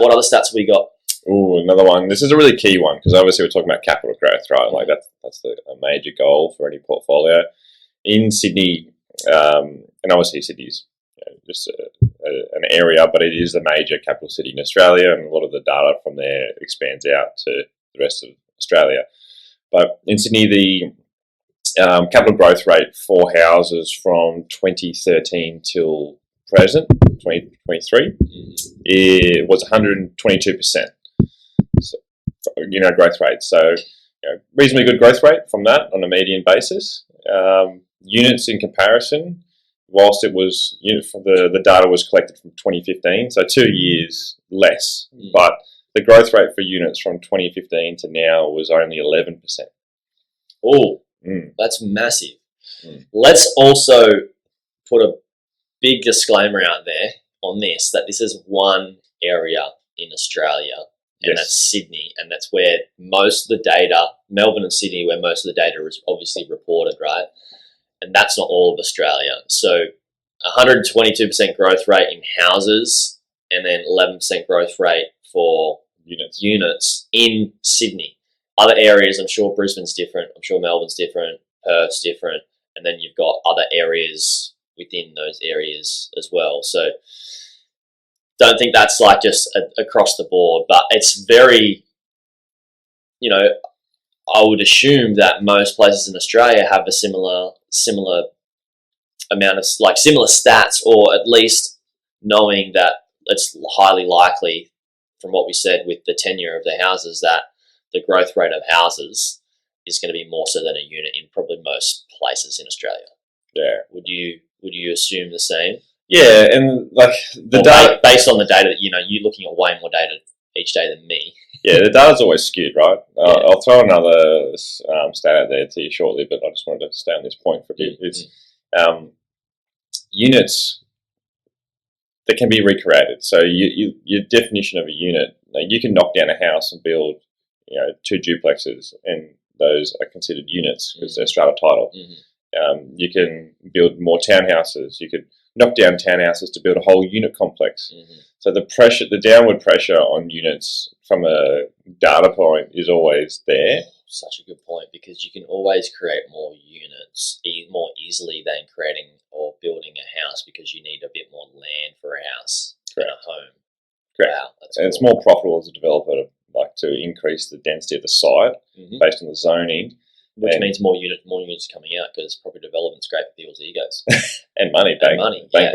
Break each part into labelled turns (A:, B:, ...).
A: What other stats have we got?
B: Ooh, another one. This is a really key one because obviously we're talking about capital growth, right? Like that's a major goal for any portfolio. In Sydney, and obviously Sydney's just an area, but it is the major capital city in Australia, and a lot of the data from there expands out to the rest of Australia. But in Sydney, the capital growth rate for houses from 2013 till present, 2023, it was 122%. So, growth rate. So, reasonably good growth rate from that on a median basis. Units in comparison, whilst it was the data was collected from 2015, so 2 years less, but the growth rate for units from 2015 to now was only 11%.
A: Oh, that's massive. Let's also put a big disclaimer out there on this, that this is one area in Australia, and that's Sydney, and that's where most of the data, Melbourne and Sydney, where most of the data is obviously reported, right? And that's not all of Australia. So 122% growth rate in houses, and then 11% growth rate for units in Sydney. Other areas, I'm sure Brisbane's different, I'm sure Melbourne's different, Perth's different, and then you've got other areas within those areas as well. So don't think that's like just across the board, but it's very, I would assume that most places in Australia have a similar amount of, like, similar stats, or at least knowing that it's highly likely, from what we said with the tenure of the houses, that the growth rate of houses is going to be more so than a unit in probably most places in Australia.
B: Yeah.
A: Would you assume the same?
B: Yeah, and like the data
A: based on the data that you're looking at way more data each day than me.
B: Yeah, the data's always skewed, right? I'll throw another stat out there to you shortly, but I just wanted to stay on this point for a bit. It's units that can be recreated. So your definition of a unit, you can knock down a house and build 2 duplexes, and those are considered units because they're strata title. You can build more townhouses. You could knock down townhouses to build a whole unit complex. So the downward pressure on units from a data point is always there.
A: Such a good point, because you can always create more units more easily than creating or building a house, because you need a bit more land for a house than a home.
B: Correct.
A: Wow, that's
B: and
A: cool.
B: It's more profitable as a developer to increase the density of the site based on the zoning.
A: Which means more units coming out, because property development's great for people's egos.
B: and money.
A: Yeah.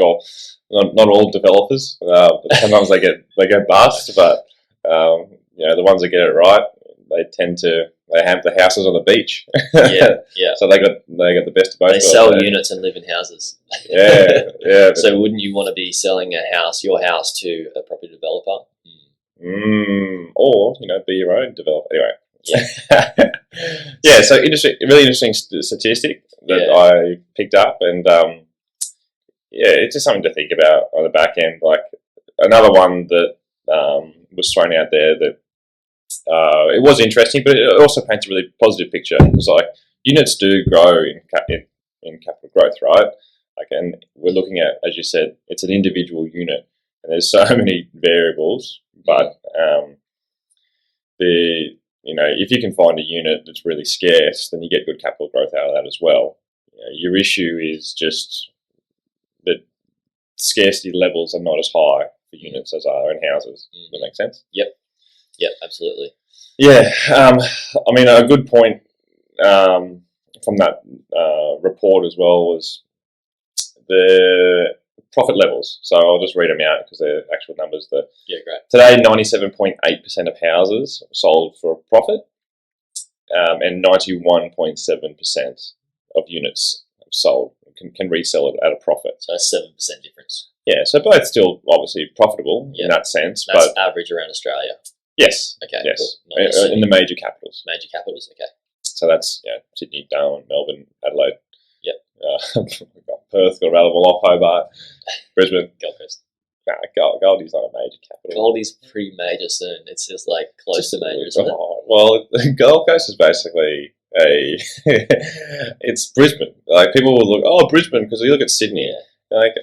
B: Not all developers. But sometimes they go bust, but the ones that get it right, they have the houses on the beach.
A: Yeah.
B: So they got the best of both.
A: They sell units and live in houses.
B: Yeah.
A: So wouldn't you want to be selling your house to a property developer?
B: Or be your own developer. Anyway. Yeah. So really interesting statistic that I picked up, and it's just something to think about on the back end. Like another one that was thrown out there that it was interesting, but it also paints a really positive picture. It's like units do grow in capital growth, right? Like, and we're looking at, as you said, it's an individual unit, and there's so many variables, but if you can find a unit that's really scarce, then you get good capital growth out of that as well. Your issue is just that scarcity levels are not as high for units as are in houses. Does that make sense?
A: Yep, absolutely.
B: Yeah, a good point from that report as well was the profit levels. So I'll just read them out because they're actual numbers.
A: Great.
B: Today, 97.8% of houses sold for a profit, and 91.7% of units sold can resell it at a profit.
A: So that's 7% difference.
B: Yeah, so both still obviously profitable in that sense.
A: That's
B: but
A: average around Australia.
B: Yes.
A: Okay.
B: Yes.
A: Cool.
B: In the major capitals.
A: Major capitals. Okay.
B: So that's Sydney, Darwin, Melbourne, Adelaide.
A: Yep.
B: Perth, got available off Hobart, Brisbane.
A: Gold Coast.
B: Goldie's not a major capital.
A: Goldie's pretty major soon. It's just like close to major, isn't it?
B: Well, Gold Coast is basically it's Brisbane. Like people will look, Brisbane, because you look at Sydney, Like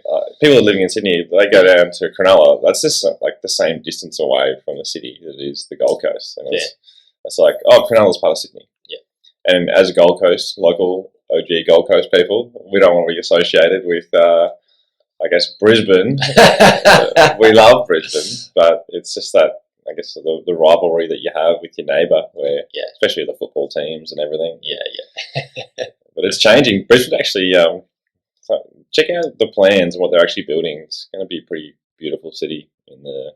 B: people living in Sydney, they go down to Cronulla. That's just like the same distance away from the city that is the Gold Coast, and it's like, oh, Cronulla's part of Sydney.
A: Yeah.
B: And as a Gold Coast local OG Gold Coast people, we don't want to be associated with, I guess, Brisbane. We love Brisbane, but it's just that, I guess, the rivalry that you have with your neighbour, where especially the football teams and everything.
A: Yeah.
B: But it's changing. Brisbane actually. Check out the plans and what they're actually building. It's going to be a pretty beautiful city in the